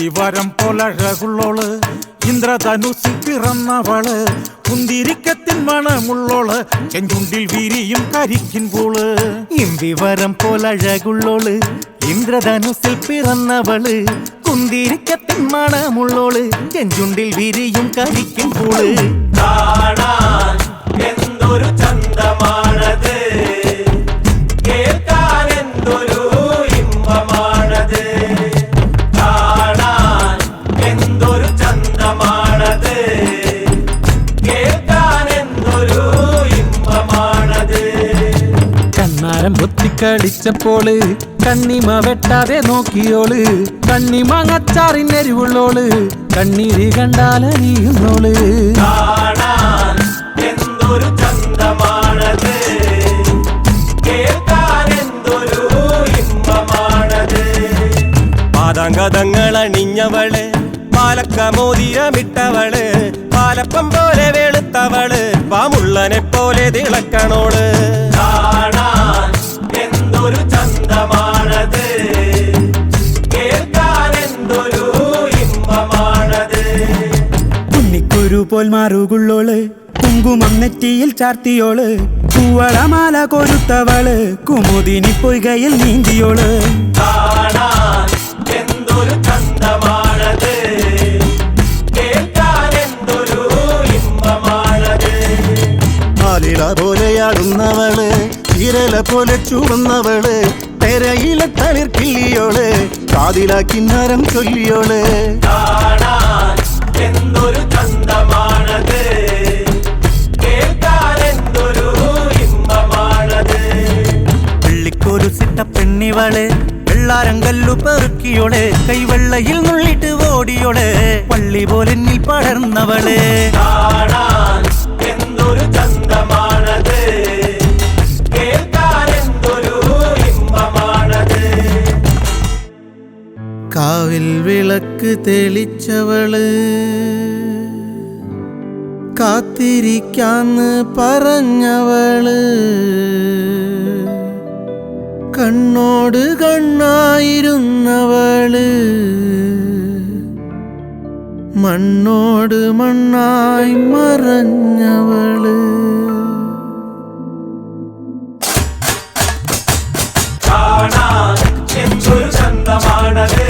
ഇന്ദിവരം പോലഴകുള്ളോള് ഇന്ദ്രധനുസിൽ പിറന്നവള് കുന്തിരിക്കത്തിൻ മണമുള്ളോള് ചെഞ്ചുണ്ടിൽ വിരിയും കരിക്കിൻ പൂള് ഇന്ദിവരം പോലഴകുള്ളോള് ഇന്ദ്രധനുസിൽ പിറന്നവള് കുന്തിരിക്കത്തിൻ മണമുള്ളോള് ചെഞ്ചുണ്ടിൽ വിരിയും കരിക്കിൻ പൂള് കാണാൻ എന്തൊരു ചന്തമാണത്, കേൾക്കാൻ എന്തൊരു ഇമ്പമാണത്. കാണാൻ എന്തൊരു ചന്തമാണത്, കേൾക്കാൻ എന്തൊരു ഇമ്പമാണത്. കണ്ണാരം പൊത്തിക്കടിച്ചപ്പോള് കണ്ണിമ വെട്ടാതെ നോക്കിയോള് കണ്ണിമാങ്ങച്ചാറിനെരിവുള്ളോള് കണ്ണീര് കണ്ടാലറിയുന്നോള് കാണാൻ എന്തൊരു ചന്തമാണത്, കേൾക്കാൻ എന്തൊരു ഇമ്പമാണത്. പാദാങ്കതങ്ങൾ അണിഞ്ഞവള് പാലക്ക മോതിരമിട്ടവള് പാലപ്പം പോലെ വെളുത്തവള് പാമുള്ളനെ പോലെ തിളക്കണോള്. കാണാൻ എന്തൊരു ചന്തമാണത്, കേൾക്കാൻ എന്തൊരു ഇമ്പമാണത്. കുന്നിക്കുരു പോൽ മാറുകുള്ളോള് കുങ്കുമം നെറ്റിയിൽ ചാർത്തിയോള് പൂവളമാല കൊരുത്തവള് കുമുദിനി പൊയ്കയിൽ നീന്തിയോള്. കാണാൻ എന്തൊരു ചന്തമാണത്, കേൾക്കാൻ എന്തൊരു ഇമ്പമാണത്. ആലിള പോലെയാടുന്നവള് ഇരല പോലെ ചുവന്നവള് തെരയിലെ തളിർക്കിള്ളിയോള് കാതിലാക്കിന്നരം ചൊല്ലിയോള്. കാണാൻ എന്തൊരു ചന്തമാണത്, കേൾക്കാൻ എന്തൊരു ഇമ്പമാണത്. വെള്ളിക്കൊരു സിട്ട പെണ്ണിവള് വെള്ളാരങ്കല്ലു പെറുക്കിയോള് കൈവെള്ളയിൽ നുള്ളിട്ട് ഓടിയോള് പള്ളി പോലെ എന്നിൽ പടർന്നവള്. കാണാൻ എന്തൊരു ചന്തമാണത്, കേൾക്കാൻ എന്തൊരു ഇമ്പമാണത്. കാവിൽ വിളക്ക് തെളിച്ചവള് കാത്തിരിക്കാന്ന് പറഞ്ഞവള് കണ്ണോട് കണ്ണായിരുന്നവള് മണ്ണോട് മണ്ണായി മറഞ്ഞവള്. കാണാൻ എന്തൊരു ചന്തമാണത്,